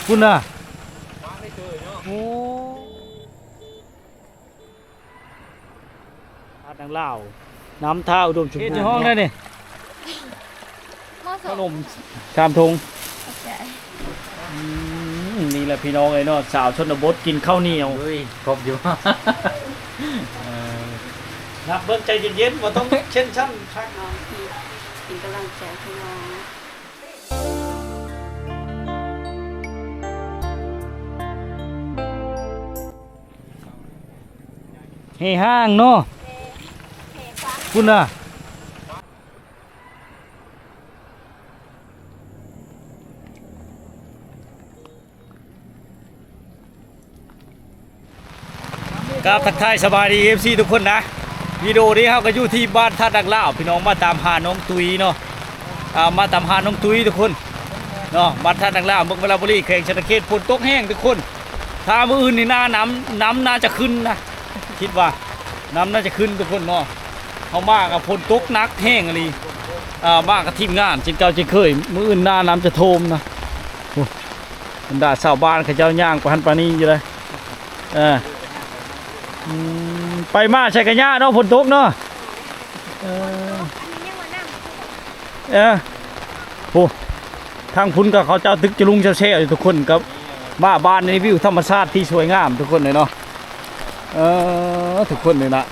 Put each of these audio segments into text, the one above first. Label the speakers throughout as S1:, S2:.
S1: คุณน่ะโอ้ทานดังเล่าน้ำท่าอุดมชมพูในห้องได้นี่ขนมชามทงนี่แหละพี่น้องไอ้เนาะสาวชนบทกินข้าวเหนียว
S2: ครบอยู่
S1: นับเบิ้งใจเย็นๆว่าต้องเช่นชั้นครับ
S3: น้องที่เป็นกำลังใจให้น้อง
S1: เฮห้างเนาะคุณน่ะครับทักทายสบายดี FC ทุกคนนะวิดีโอนี้เราก็อยู่ที่บ้านท่าดังล่าวพี่น้องมาตามหาน้องตุยเนาะมาตามหาน้องตุยทุกคนเนาะบ้านท่าดังล่าวเมืองเวลาบุรีแข่งชนเขตฝนตกแห้งทุกคนถ้ามื้ออื่นนี่น้ำน่าจะขึ้นนะคิดว่าน้ำน่าจะขึ้นทุกคนเนาะเขามากกับฝนตกนักแห้งอะไรมากกับทีมงานจินเก่าจินเคยมื้ออื่นหน้าน้ำจะโทมนะโอ้บรรดาชาวบ้านเขาเจ้าย่างกว่าหันปานีอยู่เลยไปมาใช่กันยะเนาะฝนตกเนาะโอ้ทางพุ่นกับเขาเจ้าตึกจะลุงจะแช่ทุกคนกับบ้านในวิวธรรมชาติที่สวยงามทุกคนเลยเนาะทุกคนเลยนะ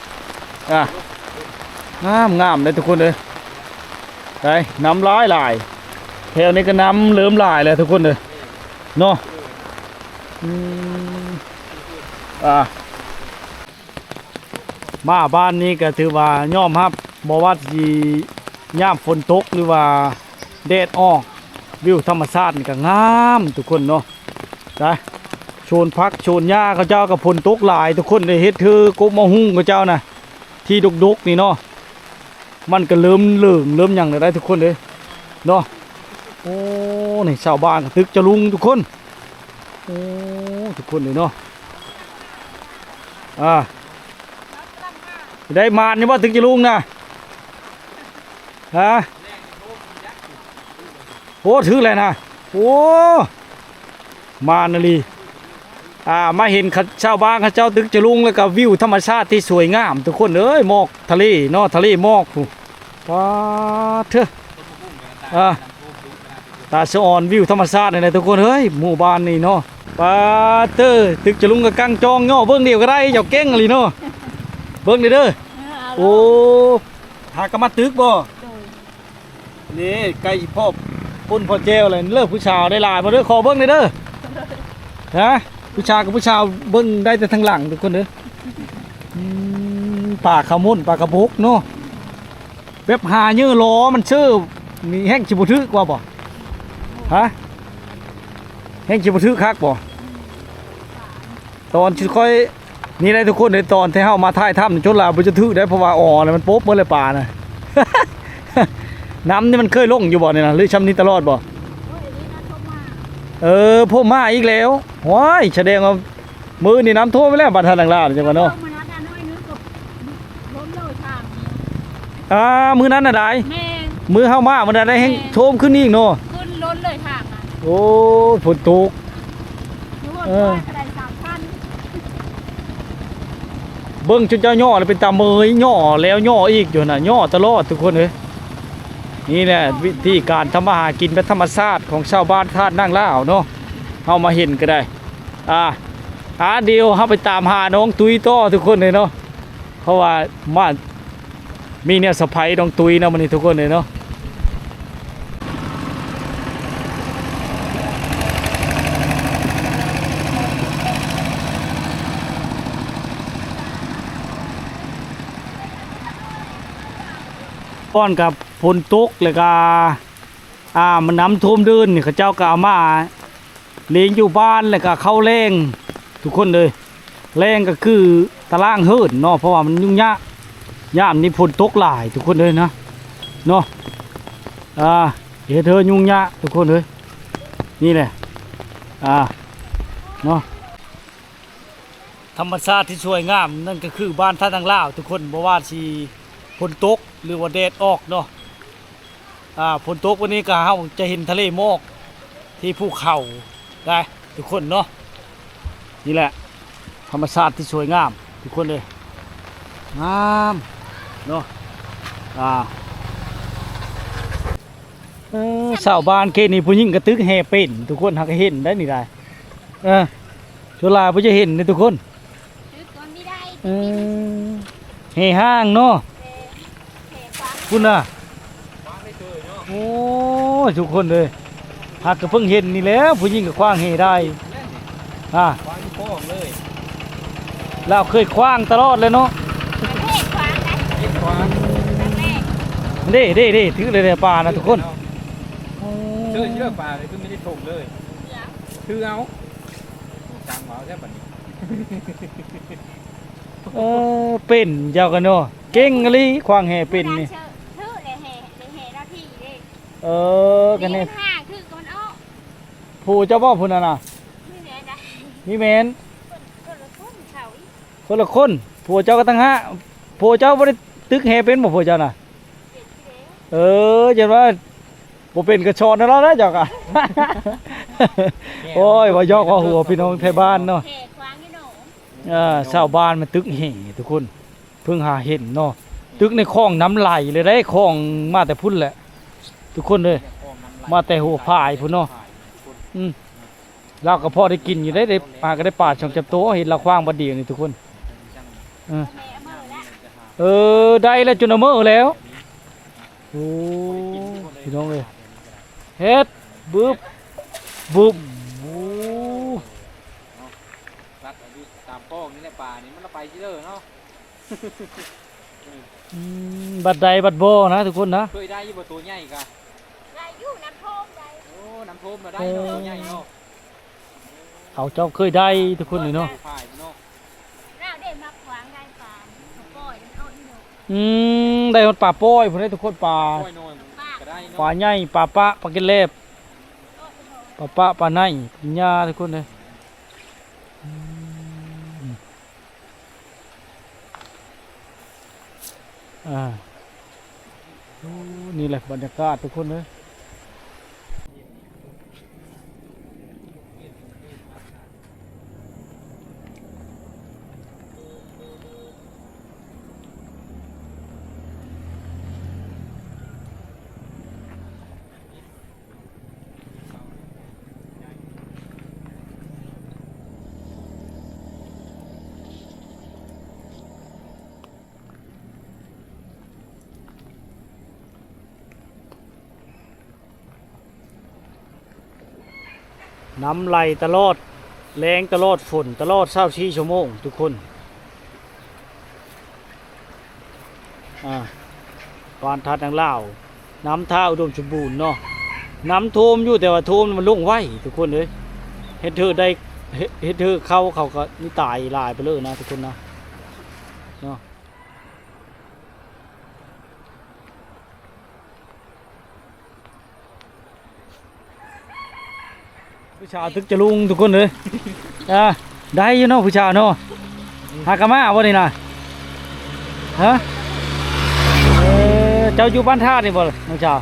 S1: งามเลยทุกคนเลยไปน้ำลายแถวนี้ก็น้ำเริ่มลายเลยทุกคนเลยเนาะมาบ้านนี้ก็ถือว่าย่อมครับบ่ว่าสิย่ามฝนตกหรือว่าแดดออกวิวธรรมชาตินี่ก็งามทุกคนเนาะได้โชนพักโชนหญ้าเขาเจ้ากับฝนตกหลายทุกคนได้เฮ็ดคือกบมะฮุ่งเขาเจ้านะที่ดกนี่เนาะมันก็เริ่มเหลืองเริ่มหยังได้ทุกคนเลยเนาะโอ้นี่ชาวบ้านตึกจะลุงทุกคนโอ้ทุกคนเลยเนาะได้มานนี่ว่าถึงจะลุงนะฮะโอ้ถืออะไรนะโอ้มานนาลีมาเห็นชาวบ้านเขาเจ้าตึกจะลุงแล้วก็วิวธรรมชาติที่สวยงามทุกคนเอ้ยหมอกทะเลเนาะทะเลหมอกว้าเถอะตาสะออนวิวธรรมชาตินี่ทุกคนเฮ้ยหมู่บ้านนี่เนาะป้าเตอตึกจะลุงกับกังจองเนาะเบิ้งเดียวก็ได้เจ้าเก่งเลยเนาะเบิ้งเด้อโอ้หากมาตึกบ่นี่ไก่พ่อปุ่นพ่อเจลอะไรเลิกผู้ชายได้ลายมาเด้อขอเบิ้งเด้อฮะผู้ชายกับผู้ชายเบิ้งได้แต่ทางหลังทุกคนเด้อปลาขมุนปลากระบอกเนาะเว็บหาเนื้อล้อมันชื่อมีแห้งชิบุทึกว่าบ่ฮะแห้งชิบุทึกคักบ่ตอนที่ค่อยนี่ได้ทุกคนในตอนที่เฮามาถ่ายถ้ำจนลาบุจะทึกได้เพราะว่าอ๋อเลยมันโป๊บเมื่อไรป่าน่ะ น้ำนี่มันเคยลงอยู่บ่เนี่ยนะหรือช้ำนี้ตลอดบ่พ่อมาอีกแล้วว้ายแสดงว่ามือนี่น้ำท่วมไปแล้วบ้านทางดังลาดจังหวะเนาะมือนั้นน่ะได้มือเฮามามันได้แห้งท่วมขึ้นนี่เนาะ
S3: ขึ้นล้นเลยทาง
S1: โอ้ฝนตกเบิ้งจนเจ้าย่อเลยเป็นตาเมยย่อแล้วย่ออีกอยู่น่ะย่อตลอดทุกคนเลยนี่แหละวิธีการทำอาหารกินแบบธรรมชาติของชาวบ้านท่านั่งล่าวเนาะเอามาเห็นก็ได้เดียวเขาไปตามหาน้องตุยต่อทุกคนเลยเนาะเพราะว่ามามีเนี่ยสะพายน้องตุยนะมันนี่ทุกคนเลยเนาะป้อนกับฝนตกเลยก็มันน้ำท่วมเดินนี่เขาเจ้าก็เอามาเลี้ยงอยู่บ้านเลยก็เข้าแรงทุกคนเลยแรงก็คือตารางเฮิร์นเนาะเพราะว่ามันยุ่งยากย่ามนี่ฝนตกหลายทุกคนเลยนะเนาะเดี๋ยวเธอยุ่งยากทุกคนเลยนี่แหละเนาะธรรมชาติที่สวยงามนั่นก็คือบ้านท่าดังล่าวทุกคนบ่ว่าสิฝนตกหรือว่าแดดออกเนาะฝนตกวันนี้ก็เราจะเห็นทะเลหมอกที่ภูเขาได้ ทุกคนเนาะนี่แหละธรรมชาติที่สวยงามทุกคนเลยงามเนาะชาวบ้านเขตนี้ผู้หญิงกระตึกแห่เป็นทุกคนหากเห็นได้นี่ได้ชลาผู้จะเห็นนี่ทุกคน
S3: ซื้อก่อนไม่ได้
S1: แห่ห้างเนาะ
S3: แห่ฟัง
S1: คุณน่ะโอ้ยทุกคนเลยหากก็เพิ่งเห็นนี่แหล้วผู้หญิงก็คว้างแห่ได้
S2: วางโค้งเลย
S1: เราเคยคว้างตลอดเลยเนาะ
S3: ประเทศฟังนะ
S2: เย็ดวาง
S3: ครั้งแรก
S1: เด้ถือเลยในป่านะทุกคน
S2: เชื่อปลาเลยเพิ่งไม่ได้ถกเลย
S3: เหลือ
S2: คือเอาจังหวะแค่แบบนี้
S1: เป็นเจ้ากันเนาะเก่งอะไรคว้างแห่เป็นนี่
S3: ชื่อเลยแห่เราที่เลย
S1: กันนี่
S3: ห้าคือก่อนอ้อ
S1: ผู้เจ้าบ่ผู้นั้นน่ะ
S3: นี่แหละนะ
S1: มีแมน
S3: คนละคนเขาอีก
S1: คนละคนผู้เจ้าก็ตั้งห้าผู้เจ้าบ่ได้ตึกแห่เป็นบ่ผู้เจ้าน่ะ
S3: เด็ดที่แล้ว
S1: จังว่าบ่เป็นกระชอนแล้วนะเจ้ากะ โอ้ยว่ายอกว่าหัวพี่น้องไทยบ้านเนาะ
S3: แห่ฟังนี่หนู
S1: ชาวบ้านมันตึกแห่ทุกคนเพิ่งหาเห็นเนาะตึกในคลองน้ำไหลเลยได้คลองมาแต่พุ่นแหละ ทุกคนเลยมาแต่หัวพายพุ่นเนาะเราก็พอได้กินอยู่ได้ปลาก็ได้ปลาช่องจับโตเห็นเราคว้างบัดเดียวนี่ทุกคน
S3: แม่เมื่อละ
S1: ได้แล้วจนเอามื่อแล้วโอ้พี่น้องเลยเฮ็ดบึบโอ้
S2: รัดตามโค้งนี่แหละปลานี่มันไปเยอะเนาะ
S1: บัดใดบัดบ่นะทุกคนนะ
S2: เคยได้ยี่บ่ตัวใหญ่กะ
S3: ได้อยู่น้ำท่วมได้
S2: โอ้น้ำท่วมมาได้เนาะตัวใหญ่เนาะ
S1: เขาเจ้าเคยได้ทุกคนเลยเนาะ
S2: พายเนาะ
S3: เราได้มาขวางได้ปลาเขาปล่อยมันเอาอีหนู
S1: ได้หมดปลาโป้อยพุ่นได้ทุกคนปลา
S2: ค่อยน้อยก็ได้
S1: ปลา
S2: เนาะ
S1: ใหญ่ปลาปะปลาเกล็บปลาปะปลาในปลาญาทุกคนเลยโอ้นี่แหละบรรยากาศทุกคนเลยน้ำไหลตลอดแรงตลอดฝนตลอด24 ชั่วโมงทุกคนวานทัดนางเล่าวน้ำท่าอุดมสมบูรณ์เนาะน้ำท่วมอยู่แต่ว่าท่วมมันลงไว้ทุกคนเลยเฮ็ดเธอได้เฮ็ดเธอเขาก็นี่ตายลายไปเลยนะทุกคนนะเนาะผู้ชายตึกจะลุงทุกคนเลยได้อยู่เนาะผู้ชายเนาะหากะมาบ่นี่นะฮะเจ้าอยู่บ้านท่านี่บ่น้องชาว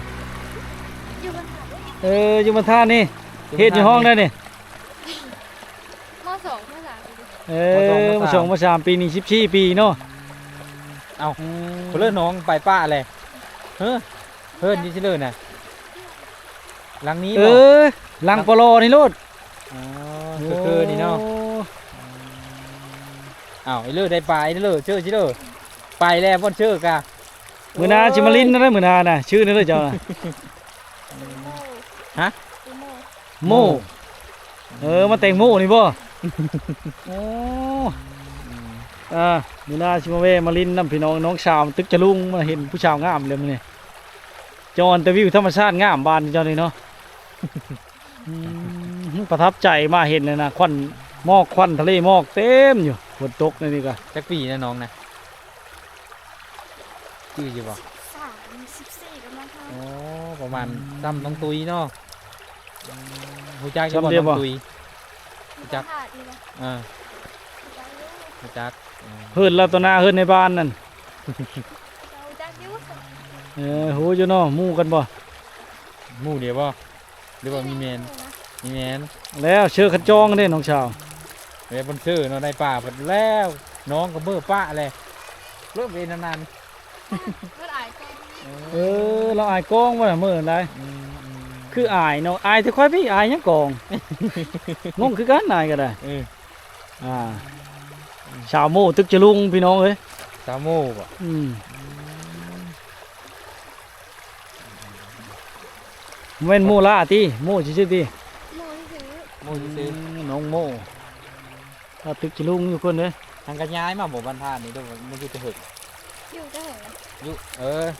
S3: อยู่บนเขา
S1: อยู่บ้านท่านี่เฮ็ดอยู่ห้องได้นี่
S3: มอสองมอสาม
S1: มาสองมา3ปีนี่14 ปีเนาะ
S2: เอาเลื่อนน้องไปป้าเลยเฮ้อนี่ชิเลื่อนน่ะหลังนี้บ่
S1: หลังปลอนี่โลด
S2: คือนี่เนาะอ้าวไอ้เลื่อได้ปลาไอ้เลื่อเชื่อชิเลื่อไปแล้วบ่เชื่อกะ
S1: มื้อนาสิมาลิ้นนั่นแหละมื้อนาน่ะชื่อนั่นเลยเจ้าน่ะ
S2: ฮะ
S1: โมมาแต่งโมนี่บ่โอ้มื้อนาสิมาแวะมาลิ้นนำพี่น้องน้องชาวตึกจะลุงมาเห็นผู้ชาวงามเลยมื้อนี้จอนแต่วิวธรรมชาติงามบ้านเจ้านี่เนาะประทับใจมาเห็นเลยนะควันหมอกควันทะเลหมอกเต็มอยู่ฝนตกนี่ก็
S2: จักปีนะน้องนะชื่ออยู่บ่
S3: 34กำลังท
S2: โอ้ประมาณซ้ำน้องตุยเนาะหูจักจะบอกน้องตุย
S3: ำขาดอีกแล้ว
S2: หูจัก
S1: เฮิรนแล้วตัวหน้าเฮิรนในบ้านนั่น
S3: เราจักยุ่ง
S1: โหอยู่เนาะหมู่กันบ่
S2: หมู่เดียวบ่หรือว่ามีเมน นี่แม่น
S1: แล้วเชื่อขจองเด้น้องชาว
S2: เวลาบนซื้อเนาะในป่าเพิ่นแล้วน้องก็เบ้อป้าเลยเริ่มเวนนาน
S3: ก็อายใจ
S2: ๆ
S1: เออเราอายกองว่ามื้อใด
S2: อืม
S1: คืออายเนาะอายแต่ค่อยพี่อายหยังกอง งงคือกันอายก็ได้
S2: เออ
S1: อ่าชาวโมตึกจะลุงพี่น้องเอ้ย
S2: สามโมบ่
S1: อืมแม่นโมล่าติโมชื่อๆติ
S3: โมที่ซื้อ
S2: โมซื้อ
S1: น้องโมถ้าตึกจะลุงอยู่คนเด้อ
S2: ทางกันย้ายมาบ่บรรทัดนี่เด้อมันอยู่จะหึก
S3: อยู่ก็เหรอ
S2: อยู่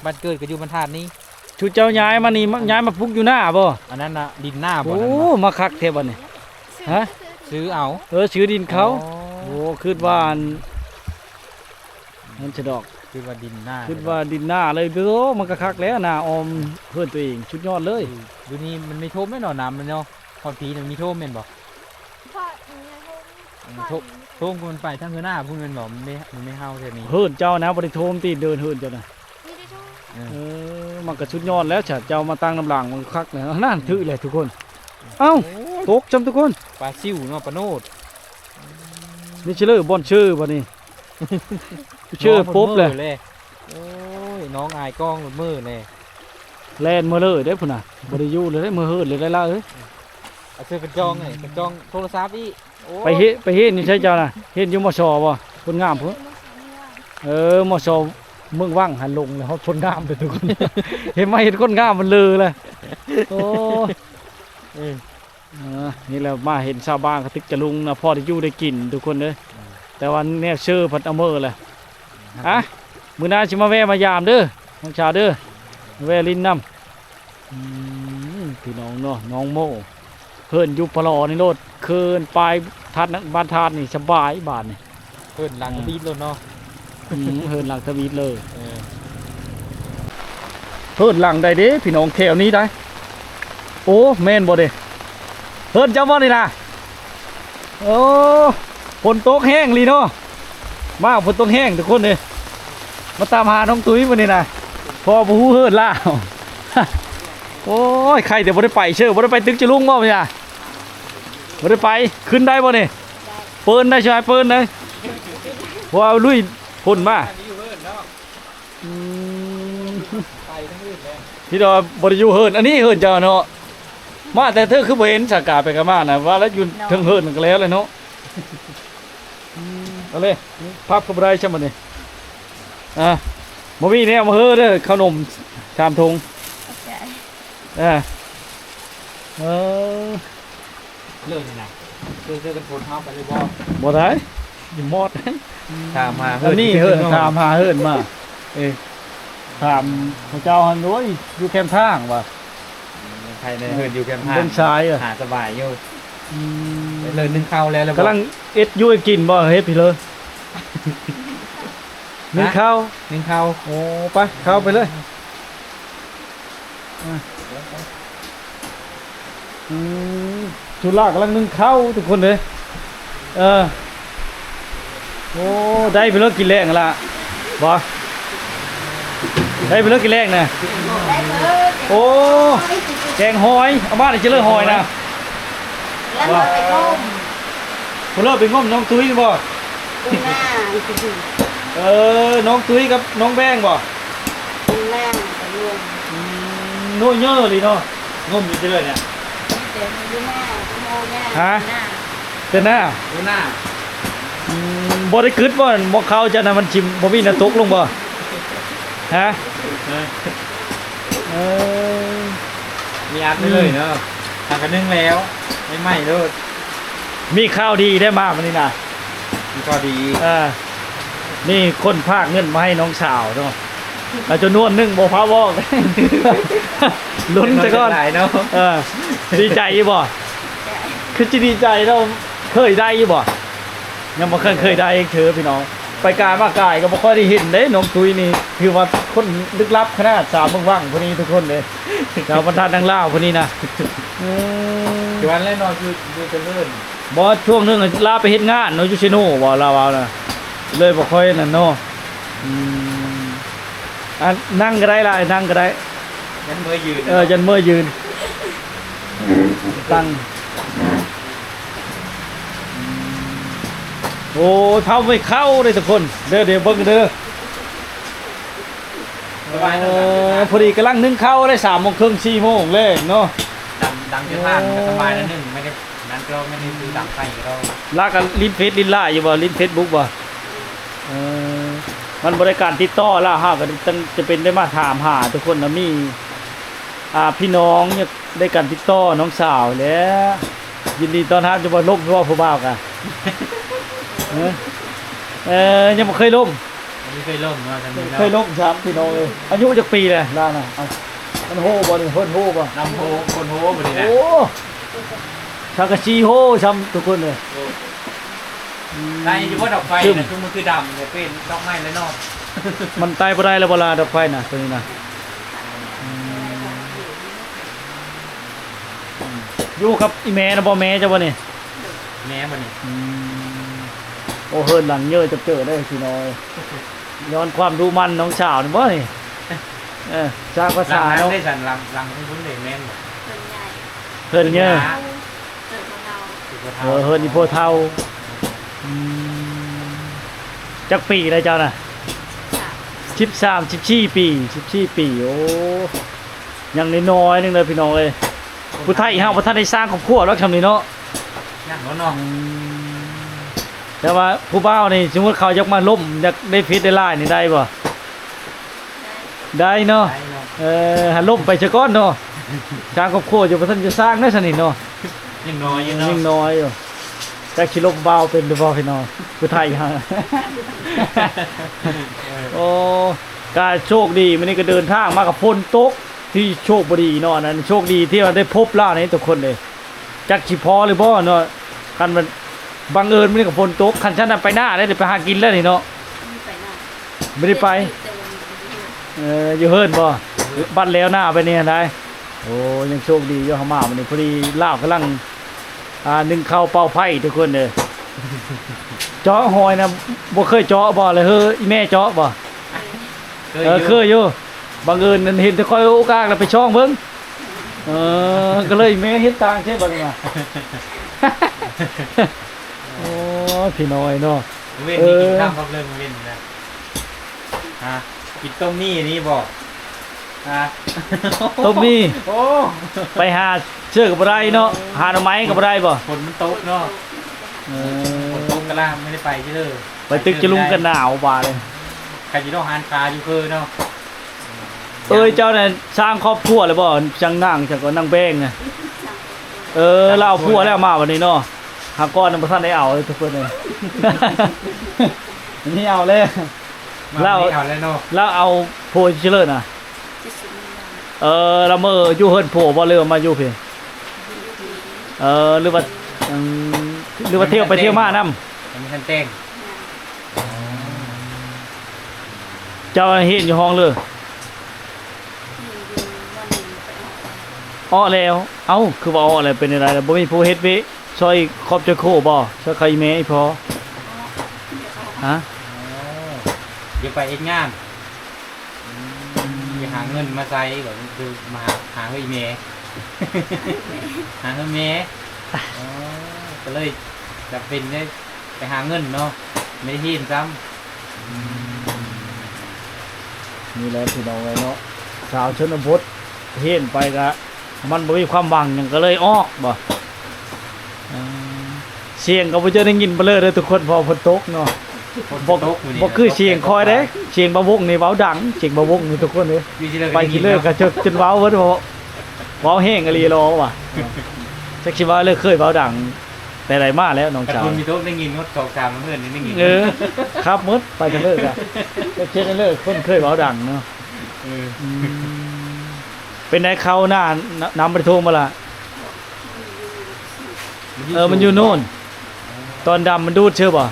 S2: บ้านเกิดก็อยู่บรรทัดนี้
S1: ชุดเจ้าย้ายมานี่ย้ายมาปลูกอยู่หน้าบ่
S2: อันนั้นน่ะดินหน้าบ่
S1: โอ้
S2: นั่นน่ะ
S1: มาคักแท้บัดนี้ ฮะ
S2: ซื้อเอา
S1: ชื่อดินเขา
S2: อ๋อ
S1: โอ้คิดว่าอันนั่นจะดอก
S2: คือว่าดินหน้า
S1: คิดว่าดินหน้าเลยโอ้มันก็คักแล้วหน้าออมเพื่อนตัวเองชุดยอดเลย
S2: ดูนี่มันไม่ท่วมแม่นอนน้ำมันเนาะพอผีมันมีท่วมแม่นบ่
S3: พ่อเนี่ยพ่อ
S2: ท่วมมันไปทั้งคือหน้าพุ่นแม่นบ่มันไม่เฮาเท่านี้
S1: เฮิรนเจ้านะบริโทมตีเดินเฮิรนเจ้านะ
S3: มีได้ช่วย
S1: เออมันก็ชุดยอดแล้วฉะเจ้ามาตั้งน้ำหลังมันคักเลยนั่นถือเลยทุกคน เอ้าตกจำทุกคน
S2: ปลาซิวเนาะปลาโนด
S1: นี่ชื่อเลยบอนชื่อบ่นี่ ชื่อปุ๊บเลย
S2: เลยโอ้ยน้องอายกล้องมือเลย
S1: แลนมาเลยได้อพุ่นน่ะบริยูเลยได้มือเฮิรนเลยได้ละเอ้ย
S2: เอาเสื้อกันจองเลยกันจองโทรศัพท์อีกโอ้ย
S1: ไปเฮ็ดนี่ใช่เจ้าน่ะเฮ็ดอยู่มชบ่คนงามพุ่นเออมชเมืองว่างหันลงแล้วเขาคนงามเลยทุกคน เห็นไหมเห็นคนงามมันลือเลยโอ้ย
S2: เออ
S1: นี่แหละมาเห็นชาวบ้านเขาตึกจะลุงนะพ่อได้อยู่ได้กินทุกคนเลยแต่วันนี้เชื่อพัดเอาเมอเลยอ่ะมื้อหน้าสิมาแวะมายามเด้อน้องชาเด้อแวะลินน้ำพี่น้องเนาะน้องโมเพิ่นอยู่ปลอนี่โลดเคินปลายทัดนะบ้านทาดนี่สบายบาทนี่
S2: เพิ่นหลังบีบเลยเนาะ
S1: เพิ่นหลังทวีตเลย
S2: เออ
S1: เพิ่นหลังได้เด้พี่น้องแถวนี้ได้โอ้แม่นบ่เด้เพิ่นเจ้าบ่นี่ล่ะโอ้ฝนตกแห้งลีเนาะมาฝนตกแห้งทุกคนเลยมาตามหาน้องตุ้ยมื้อนี้น่ะพอบ่ฮู้เฮิดล่าว โอ้ยใครแต่บ่ได้ไปเชื่อบ่ได้ไปตึกจะลุงบ่พี่อ่ะบ่ได้ไปขึ้นได้บ่นี่เปิ้นได้ใช่ไหมเปิ้นได้เพราะว่าลุยพ่นมา
S2: อันนี้อยู่เพิ่นเนาะไปทั้งอื่นเลย
S1: พี่ดอกบ่ได้อยู่เฮิรนอันนี้เฮิรนเจ้าเนาะมาแต่เธอคือบ่เห็นสากาไปกับมาน่ะว่าแล้วอยู่เทิงเฮิรนก็แล้วเลยเนาะเอาเลยพับกับไรใช่มั้ยนี่บ่มีแนวมาเฮ้อเด้อขนมชามทงเออ
S2: เลิกนะเจอกันฝนเฮาไปเลยบ่
S1: บ่ได้อยู่มอด
S2: ถามมา
S1: อันนี้เฮิรนถามหาเฮิรนมาถามพระเจ้าหันโอ้ยอยู่แคมป์ทางว่ะ
S2: ใครในเฮิรนอยู่แคมป์
S1: เบิ่งชายอ่ะ
S2: หาสบายอยู่เลยนึ่งข้าวแล้ว
S1: กำลังเอ็ดอยู่ให้กินบ่เฮ็ดพี่เลยนึ่งข้าว
S2: นึ่งข้าว
S1: โอ้ไปเข้าไปเลยชุลากำลังนึ่งข้าวทุกคนเลยโอ้ได้ไปเลิกกินแรงละบ่ได้ไปเลิกกินแรงนะโอ้แกงหอยเอามาได้จะเลิกหอยนะ
S3: แล้วเราไปต้ม
S1: คนเลิกไปง้มน้องตุ้ยบ่
S3: ตุ้งหน้า
S1: น้องตุ้ยกับน้องแบงบ่
S3: ตุ้งหน้าไปรวม
S1: โน่เยอะเลยเนาะงมอยู่เรื่อยเนี่ย
S3: เดี๋ยวมีหน้าโมหน้า
S1: ฮะ
S3: หน้า
S1: เจ้าหน้า
S2: ดูหน้า
S1: บ่ได้คิดว่าหมกเขาจะน่ะมันชิมบ่มีน้ำตกลงบ่ฮะอ
S2: มีอัดได้เลยเนาะทางกันนึ่งแล้วไม่ไหม้เลย
S1: มีข้าวดีได้มาวันนี้นะ
S2: มีข้อดี
S1: นี่คนภาคเงินมาให้น้องสาวเนาะอาจจะนวดนึ่งบ่พาวอก ลุ้นซะก่อน
S2: หลายเนาะ
S1: ดีใจอยู่บ่คือจะดีใจเราเคยได้อยู่บ่ยังบ่เคยได้เธอพี่น้องไปกายมากายก็บ่ค่อยได้เห็นเด้น้องตุ้ยนี่คือว่าคนลึกลับขนาดสาวเมืองว่างคนนี้ทุกคนเลยชาวบรรทัดดังล่าวคนนี้นะ
S2: เดี๋ยววันแรกนอนคือดูจะเลื่อน
S1: บ่ช่วงหนึงลาไปเฮ็ดงานเนาะอยู่ซิโนบ่ลาวเอาน่ะเลยบ่ค่อยนั่นเนาะนั่งก็ได้ล่ะนั่งก็ได้
S2: ยันเมื่อยืน
S1: ยันเมื่อยืนตั้ง โอ้เท้าไม่เข้าเลยทุกคนเด้อเดี๋ยวเบิ่งเด้อ
S2: สบาย
S1: พอดีกำลังนึ่งข้าวได้3:30 4:00เลยเนาะ
S2: ดังจะท่านก็สบายแล้วนึงไม่ได้นั้นก็ไม่ได้ซื้อดังไฟเรา
S1: ลากกันลิ้นเฟซลิ้นล่าอยู่บ่ลิ้นเฟซบุ๊กบ่มันบริการติดต่อแล้วฮะก็จะเป็นได้มาถามหาทุกคนนะมีพี่น้องเนี่ยได้การติดต่อน้องสาวแล้วยินดีต้อนรับจะมาล่มรอบผู้บ่าวกันยังไม่เคยล่ม
S2: ไม่เคยล่มมากัน
S1: เคยล่มครับพี่น้องเลยอายุจักปีเลยล่าน่ะเอามันโหบ่นี่เพิ่นโหบ่
S2: น้ำโหคนโหบ่ดีนะ
S1: โอ้ชากะชีโหช้ำทุกคนเลย
S2: ได้อยู่ว่าดอกไฟนะคือมันคือดำเนี่ยเป็นดอกไม้แล้วนอก
S1: มันตายบ่ได้แล้วเวลาดอกไฟน่ะตัวนี้น่ะอยู่กับอีแม่นะบ่แม่จ้ะบ่นี่
S2: แม่มันนี่
S1: โอ้เฮินหลังเยอะจะเจอได้พี่น้อยย้อนความดูมันน้องสาวนี่บ่นี่จากภาษา
S2: ลัง
S1: เนาะ
S2: ได้สันลังที่พุ่นเลยแม่น
S3: ส่วนใหญ่
S1: เฮินเยอะ
S3: เอาเกิดของเรา
S1: เฮินอีโพเท่าจักปีเลยเจ้าน่ะ 13 14 ปี14 ปีโอ้ยังน้อยๆนึงเลยพี่น้องเอ้ยผู้ไทยเฮาบ่ทันได้สร้างครอบครัวแล้วซำนี้เนาะ
S2: นั่งนอก
S1: แต่ว่าผู้บ่าวนี่สมมุติเขาอยากมาล่มอยากได้ฟิตได้ลายนี่ได้บ่ได้เนาะ
S2: ได้เนาะ
S1: หันล่มไปซะก่อนเนาะสร้างครอบครัวอยู่บ่ทันจะสร้างได้ซะนี่เนาะ
S2: ยังน้อยอยู่เนาะ
S1: ยังน้อยอยู่แต่สิล่มบ่าวเป็นหรือบ่พี่น้องผู้ไทยฮะ โอ้ก็โชคดีมื้อนี้ก็เดินทางมากับฝนตกที่โชคบ่ดีเนาะนั้นโชคดีที่ว่าได้พบล่านี่ทุกคนเลยจักสิพอหรือบ่เนาะคันมันบังเอิญมื้อนี้ก็ฝนตกคันฉันน่ะไปหน้าได้ไปหากินแล้วนี่เนาะ
S3: ไม่ไปหน้า
S1: ไม่ได้ไป
S3: แต่วันนี้
S1: อยู่เฮิรนบ่บัดแล้วหน้าไปเนี่ยได้โอ้ยังโชคดีอยู่เฮามามื้อนี้พอดีลาวกำลังนึ่งข้าวเป่าไผ่ทุกคนเด้อเจาะหอยนะบ่เคยเจาะบ่เลยเฮ้ออีแม่เจาะบ่เคยอยู่บังเอิญเห็นแต่ค่อยโอกาสแล้วไปช่องเบิ่งก็เลยแม่เฮ็ดตางใช่บ่นี่ว่า โอ้พี่น้อยเนาะ
S2: เว้นนี่กินข้าวกับเรื่องเว้นนะกินต้มนี่นี่บอก
S1: ต้มนี่
S2: โอ้
S1: ไปหาเชือกกับบ่ได้เนาะหาหน่อไม้กับบ่ได้บ่
S2: ฝนมันตกเนาะฝนตกกระล่างไม่ได้ไปใช่เลย
S1: ไปตึกจะลุงกันหนาวบาเลย
S2: ใครจะต้องหานคาอยู่คือเนาะ
S1: เจ้าน่ะสร้างครอบครัวเลยบ่จังนั่งจังก็นั่งแบ้งไงเราเอาผัวแล้วมาวันนี้เนาะหาก้อนบ่ทันได้เอาเลยทุกคนเลย นี่เอาเลย
S2: เล่าเอาแล้วเนาะ
S1: แล้วเอาโพเจริญน่ะ
S3: ที่สุดในวัน
S1: ละเมออยู่เฮิรนโผบ่เลยมาอยู่เพิ่นหรือว่าเที่ยวไปเที่ยวมานํ
S2: ยังไม่ทันแต่ง
S1: เจ้าเห็นอยู่ห้องเลย
S3: ที่อยู่วันหนึ่งไปออก
S1: อ้อแล้วเอ้าคือว่าอ้ออะไรเป็นอะไรล่ะบ่มีผู้เฮ็ดเวซอยครอบจะโคบ่ซอยใครแม่อีพอฮะ
S2: เดี๋ยวไปเอ็ดงานอย่าหาเงินมาใช้ก่อนคือมาหาเงินเมย์ หาเงินเมย์ก็เลยจะเป็นได้ไปหาเงินเนาะไม่ได้หินซ้
S1: นี่แหละพี่น้องเนาะสาวชนบทเห็นไปก็มันบ่มีความหวังหยังก็เลยออกบ่เสียงก็บ่เจอได้ยินเบลอเด้อทุกคนพอฝนตกเนาะ
S2: ำ
S1: บ่คือเสียงคอยเด้เสียงบ่วงนี่เว้าดังเสียงบ่วงนี่ทุกคนเด้ไปกินเลยก็จนเว้าเบิดเว้าแห้งอีหลีรอว่ะจักสิว่าเลยเคยเว้าดังแต่ไหนมาแล้วน้อง
S2: กระ
S1: สาว
S2: ทุนมีโต๊ะได้ยินงดสองสามเพื่อนนี่ได้ยิน
S1: ครับมดไปกันเลยอ่ะก็เช็ดกันเลยคนเคยเว้าดังเนาะเป็นไงเขาหน้านำไปโทรมาล่ะมันอยู่โน่นตอนดำมันดูดเชื่อป่ะ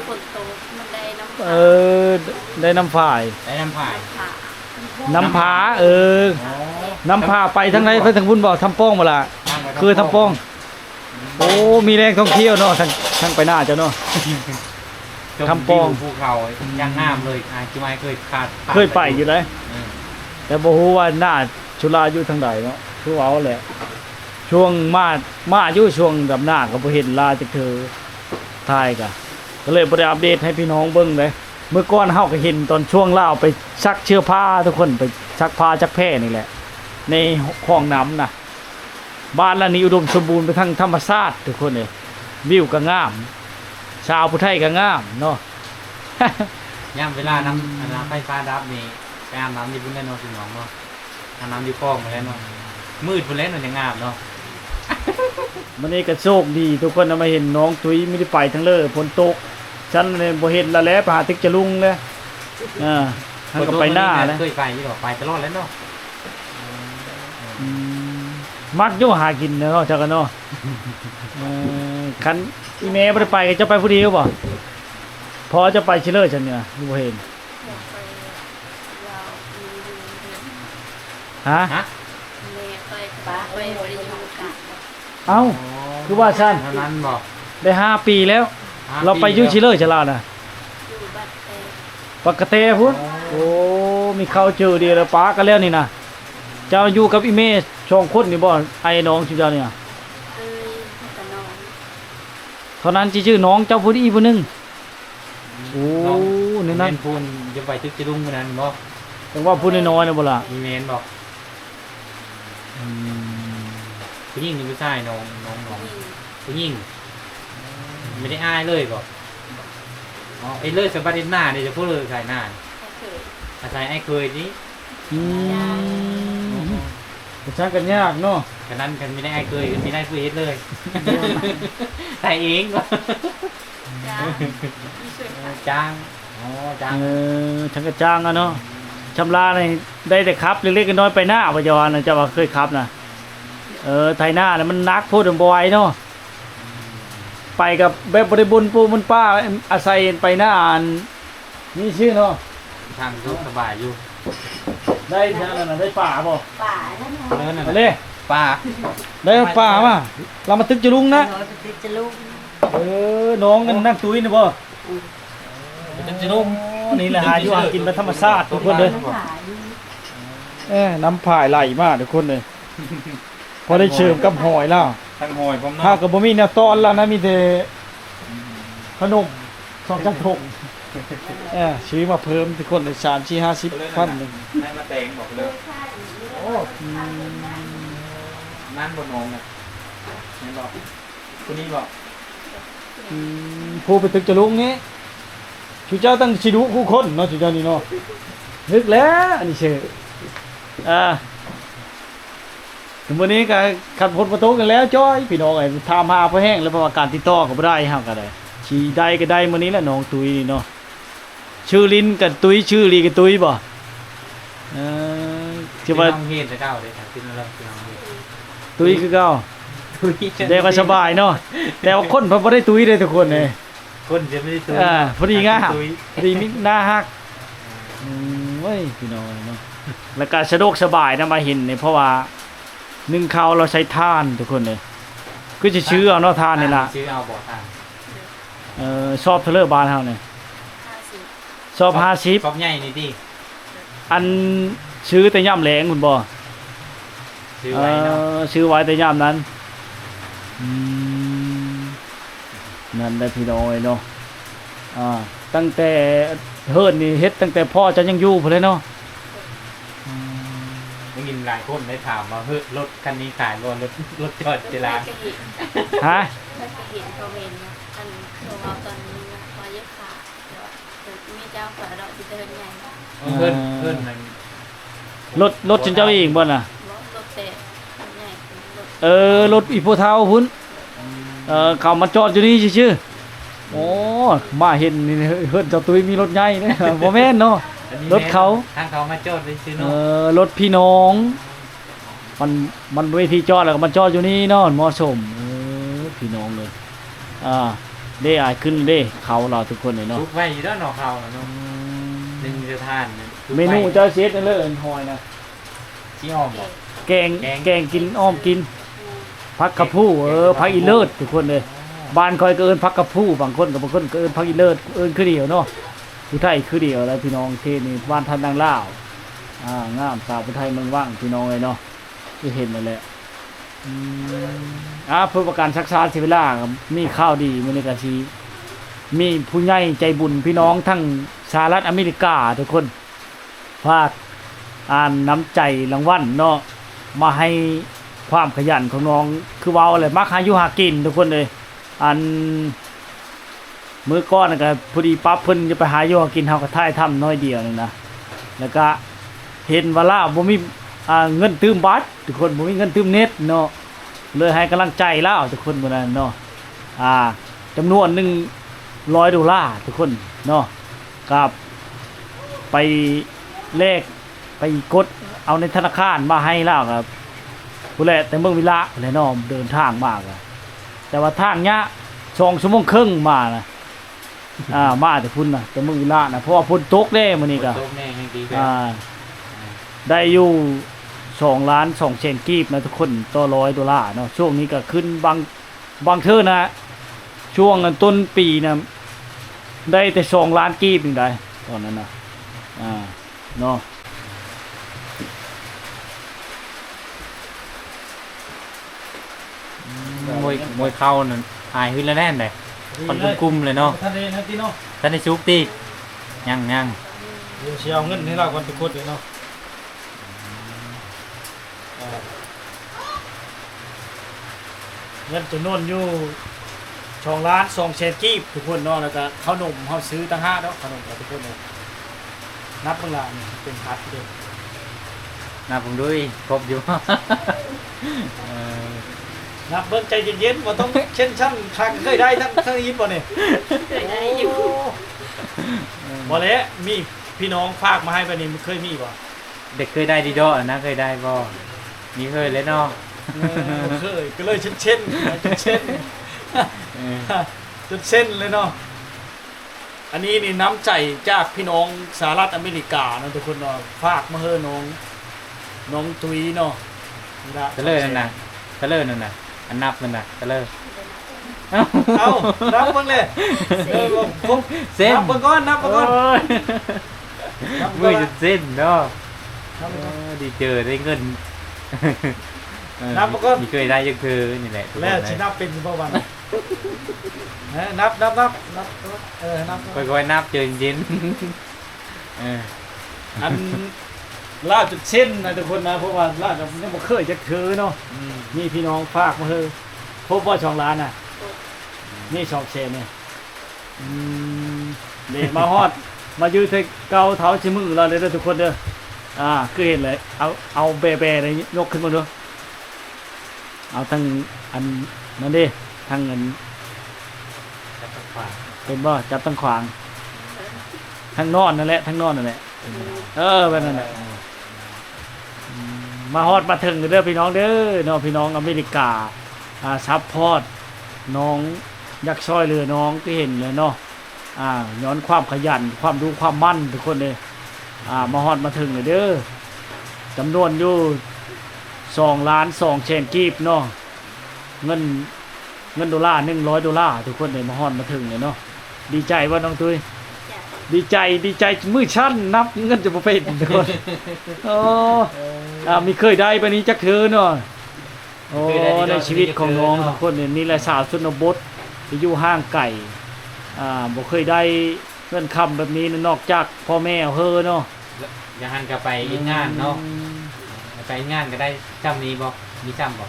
S3: ฝนตกมันได้น้ำ
S1: ได้น้ำฝาย
S2: ได้น้ำผ่าย
S3: ผ่า
S1: น้ำผาน้ำผาไปทางไหนไปทางบุญบ่ทำป้องมาล่ะคือทำป้องโอ้มีแรงท่องเที่ยวเนาะทางไปหน้าเจ้าเนาะ ทำปอง
S2: ภูเขาย่างงามเลยจิมายเคยขาด
S1: เคยไปอยู่เลยแต่บ่ฮู้ว่าหน้าชุลาอยู่ทางใดเนาะคือเอาแหละช่วงมาอยู่ช่วงดำหน้าก็บ่เห็นลาจักเธอ ถ่ายก็เลยบ่ได้อัปเดตให้พี่น้องเบิ่งเลยเมื่อก่อนเฮาก็เห็นตอนช่วงลาวไปซักเสื้อผ้าทุกคนไปซักผ้าซักแพร่นี่แหละในห้องน้ำน่ะบ้านหลังนี้อุดมสมบูรณ์ไปทั้งธรรมชาติทุกคนเลยวิวก็งามชาวผู้ไทยก็งามเนาะ
S2: ย่ำเวลาน้ำไฟฟ้าดับนี่ไปอาบน้ำที่พุ่นได้เนาะพี่น้องเนาะอาบน้ำอยู่คลองมาแล้วเนาะมืดพุ่นแล้วเนาะยังงามเนาะ
S1: วันนี้ก็โชคดีทุกคนนะมาเห็นน้องตุ้ยไม่ได้ไปทั้งเลยฝนตกฉันเลยบ่เห็นละแล้วไปหาติ๊กจะลุงเลยท่านก็ไปหน้าแล้ว
S2: เคยไปยี่หรอไปตลอดแล้วเนาะ
S1: มักอยู่หากินเนาะจักกันเนาะคันอีเมย์บ่ได้ไปก็จะไปผู้เดียวบ่พอจะไปเชลเลอร์ฉันเนี่ยบ่เห็น
S3: อยากไปลาวมีเดือน
S1: ฮะ
S2: ฮะ
S3: แม่ไปป้าไปบริยูกัน
S1: เอ้า คือว่าซั่น
S2: เท่านั้นบอก
S1: ได้5 ปีแล้ว เราไปอยู่เชลเลอร์ฉลาดน่ะ
S3: อยู่บัดเต
S1: ปกติพุ่นโอ้มีเข้าเจอเดียวแล้วป้ากันแล้วนี่นะเจ้าอยู่กับอีเมย์2 คนนี่บ่ไอ้น้องชื่อเจ้าเนี่ย
S3: เอ้ยตะนอง
S1: เท่านั้นสิชื่อน้องเจ้าผู้นี้ผู้หนึง โอ้นี่นั่น
S2: พูนจะไปตึกจะรุ่งกันนั้นบอก
S1: แต่ว่าผู้น้อยๆน่ะบ่ล่ะ
S2: มีเมนบอกผู้หญิงนี่ผู้ชายน้องผู้หญิงไม่ได้อายเลยบอกอ๋อไอ้เลิศสบัดหน้าเนี่ยจะพูดเลยใส่หน้า
S3: เคย
S2: อาศัยไอ้เคยนี่
S1: อืมก็ช่างกันยากเนาะ
S2: ฉะนั้นกันไม่ได้ไอ้เคยกันไม่ได้ผู้เฮ็ดเลยใส่เองก็
S3: จ้ามีช่วยค่ะ
S2: จ้างอ๋อจ้าง
S1: ช่างกระจ้างอะเนาะชำระนี่ได้แต่ครับเล็กๆน้อยๆไปหน้าปัจจุบันน่ะเจ้าว่าเคยครับน่ะไทยหน้าน่ะมันนักพูดถึงบ่ไหวเนาะไปกับแบบบริบุญปู่มันป้าอาศัยไปหน้าอันนี่ชื่อเนาะ
S2: ทางสุขสบายอยู่
S1: ได้ทางนั้นน่ะได้ป่าบ่
S3: ป่าท่านน
S2: เนินน่ะ
S1: ไปเลย
S2: ป้า
S1: ได้ป่ามาเรามาตึกจะลุงนะ
S3: น้อยเป็นจะลูก
S1: น้องกันนั่งตุ้ยนี่บ่
S2: ตึกจะรุ่ง
S1: นี่แหละหาอยู่หากินแบบธรรมชาติทุกคนเลย
S3: ป่าอยู่
S1: น้ำผายไหลมากทุกคนเลยพอได้เชิมกับหอยแล้ว
S2: ทั้งหอยพร้อม
S1: ถ้า
S2: เนาะ
S1: กับบ่มีแนวต้อนแล้วนะมีแต่ขนม2 จักรถงซื้อมาเพิ่มทุกคนเลย30-50 พันหนึ่ง
S2: ให้มาแต่งบอกเลยโอ้นั่นบนน้องน่ะนี่บอกคนนี้บอก
S1: ผู้ไปตึกจะลุงนี้ชูเจ้าตั้งชิดุคู่คนเนาะชูเจ้านี่เนาะนึกแล้วอันนี้เชื่อถึงวันนี้ก็ขัดผลประตูกันแล้วจ้อยพี่น้องไอ้ถามหาพอแห้งแล้วเพราะว่าการติดต่อก็บ่ได้เฮาก็ได้สิได้ก็ได้มื้อนี้แหละน้องตุ้ยนี่เนาะชื่อลินกับตุ้ยชื่อลีกับตุ้ยบ่ที่ว่า
S2: น้องเฮ็ดจะเก้าเลยค่ะที่นั่นเราที่น้องเฮ็ด
S1: ตุ้ยคือเก่า
S2: ตุ้ย
S1: ได้ก็สบายเนาะแต่ว่าคนเพิ่นบ่ได้ตุ้ยเลยทุกคนเลย
S2: คนจะไม่ได้ตุ้ย
S1: พอดีงาม
S2: ตุ้ย
S1: พอดีมิหน้าฮักเว้ยพี่น้องเนาะแล้วก็สะดวกสบายนะมาเห็นเนี่ยเพราะว่านึ่งข้าวเราใช้ถ่านทุกคนเลยก็จะชื่อเอาเนาะถ่านนี่ล่ะ
S2: ชื่อเอาบ่อทาง
S1: ชอบเทเลอร์บานเฮาเนี่ย
S3: 50
S1: ชอบ
S2: กอบใหญ่นี่ดิ
S1: 50อันชื่อแต่ย่ำแหลงคุณบ่
S2: ชื่อไว้เนาะ
S1: ชื่อไว้แต่ย่ำนั้นนั่นได้พี่น้องเนาะตั้งแต่เฮิรนนี่เฮ็ดตั้งแต่พ่อจะยังอยู่พุ่นเลยเนาะ
S2: ได้ยินหลายคนได้ถามว่าเฮ้ยรถคันนี้ขายบ่รถจอดเจราน
S1: ฮะ
S3: ถ้าจะเห็นคอมเมนต์อันตัวเราตอนนี้พอเยอะค่ะเดี๋ยวมีเจ้าขอเราจะเดินใหญ่
S2: เพื่อนนั่น
S1: รถจนเจ้าเองบ่น่ะ
S3: รถเตะใหญ่รถ
S1: รถอีโพเท้าพุ่นเขามาจอดอยู่นี่ชื่อๆโอ้มาเห็นนี่เฮิรนเจ้าตุ้ยมีรถใหญ่เด้บ่แม่นเนาะ รถเขา
S2: ทางเขามาจอดไปซื้อเนาะ
S1: รถพี่น้อง มันเวทีจอดแล้วก็มันจอดอยู่นี่เนาะเหมาะสมพี่น้องเลยได้อายขึ้นเด้เขาเราทุกคนเลยเนาะ
S2: ทุกไว้อยู่ด้านนอกเขาเนาะหนึ่งจะทาน
S1: เมนูเจ้าเช็ดนั่นเลยหอยนะ
S2: ที่อ้อมบอก
S1: แกงกินอ้อมกินผักกระพู้ผักอีเลิศทุกคนเลยบ้านคอยก็เอิ้นผักกระพู้บางคนก็เอิ้นผักอีเลิศเอิ้นคือเดียวเนาะผู้ไทยคือเดียวแล้วพี่น้องเทนี่บ้านท่านนางลาวงามสาวผู้ไทยเมืองว่างพี่น้องเลยเนาะที่เห็นนั่นแหละเพื่อประกันชักชาติเวลามีข้าวดีมื้อนี้ก็สิ มีผู้ใหญ่ใจบุญพี่น้องทั้งสหรัฐอเมริกาทุกคนฝากอ่านน้ำใจรางวัลเนาะมาให้ความขยันของน้องคือเว้าอะไรมักหาอยู่หากินทุกคนเลยอันมื้อก่อนก็พอดีปั๊บเพิ่นจะไปหาอยู่หากินเฮาก็ถ่ายทำน้อยเดียวนึงนะแล้วก็เห็นว่าลาวบ่มีเงินตืมบัตรทุกคนบ่มีเงินตืมเน็ตเนาะเลยให้กำลังใจลาวทุกคนมื้อนั้นเนาะจำนวน$100ทุกคนเนาะกับไปเลขไปกดเอาในธนาคารมาให้แล้วครับผู้แลแต่เมืองวิระแหละเนาะเดินทางมากอะแต่ว่าทางเนี้ย2 ชั่วโมงครึ่งมานะมาแต่พุ่นนะแต่เมืองวิระนะเพราะว่าพุ่นตกเด้มื้อนี้ก็
S2: ตกแน่ให้ดี
S1: ได้อยู่2,200,000กีบนะทุกคนต่อ$100เนาะช่วงนี้ก็ขึ้นบางเทื่อนะช่วงต้นปีนะได้แต่2 ล้านกีบนึงได้ตอนนั้นนะเนาะ
S2: มวยเข้านั่นหายขึ้นแล้วแน่นเลยคนกุมเลยเนาะ
S1: ท่านเด้นะพี่เนาะ
S2: ท่านได้ชุกตียัง
S1: เดี๋ยวสิเอาเงินให้เราก่อนทุกคนเด้เนาะเงินจำนวนอยู่2,200,000กีบทุกคนเนาะแล้วก็ขนมเฮาซื้อตั้ง5เนาะขนมทุกคนเนาะนับเบิ่งล่ะนี่เป็นพัดเด้
S2: นับผมด้วยครบอยู่
S1: นับเบิ่งใจเย็นๆบ่ต้องเช่นชั้นครั้งเคยได้ทั้งยินบ่นี่
S3: เคยได้อยู่
S1: บ่แล้วมีพี่น้องฝากมาให้บัดนี้เคยมีบ่
S2: เด็กเคยได้ดีดอนะเคยได้บ่มีเคยเลยเนาะ
S1: เคยก็เลยเช่นจนเส้นเลยเนาะอันนี้นี่น้ำใจจากพี่น้องสหรัฐอเมริกาเนาะทุกคนเนาะฝากมาเฮอน้องตุยเนาะ
S2: ตะเลิศนั่นน่ะตะเลิศนั่นน่ะอันนับนั่นน่ะตะเลิศ
S1: เอานับเบิ่งเลยผม
S2: เส้น
S1: นับเบิ่งก่อนนับเบิ่งก่อน
S2: มือจะเส้นเนาะดีเจอได้เงิน
S1: นับเบิ่งก่อน
S2: มีเคยได้ยังคือนี่แหละ
S1: แล้วสินับเป็นบ่วันนับนับ
S2: ค่อยๆนับเจอเย็น
S1: อันลาจุดเส้นนะทุกคนนะเพราะว่าลาจะไม่เคยจะถือเนาะนี่พี่น้องฝากมาเฮอพบว่า2 ล้านน่ะนี่200,000เนี่ยเด็กมาฮอดมายืนใส่เกาเท้าชิมือเราเลยเด้อทุกคนเด้อคือเห็นเลยเอาแบๆอะไรยกขึ้นมาดูเอาทั้งอันนั่นดิทั้งอันเป็นบ่จับทั้งขวางทั้งนอนนั่นแหละทั้งนอนนั่นแหละแบบนั้นแหละมาฮอดมาถึงเด้อพี่น้องเด้อเนาะพี่น้องอเมริกาซัพพอร์ตน้องยักษ์ซอยเรือน้องที่เห็นเลยเนาะย้อนความขยันความรู้ความมั่นทุกคนเลยมาฮอดมาถึงเลยเด้อจำนวนอยู่2,200,000กีบเนาะเงิน$100ทุกคนเลยมาฮอดมาถึงเลยเนาะดีใจว่าน้องตุ้ยดีใจมือชั้นนับเงินจะบ่เป็นทุกคนมีเคยได้ปานนี้จักเทื่อเนาะในชีวิตของน้องทุกคนเนี่ยนี่แหละสาวชนบทที่อยู่ห้างไก่บ่เคยได้เงินคำแบบนี้นอกจากพ่อแม่เฮอเนาะ
S2: อย่าหันกลับไปอีกงานเนาะไปงานก็ได้จำนี้บ่มีจำบ่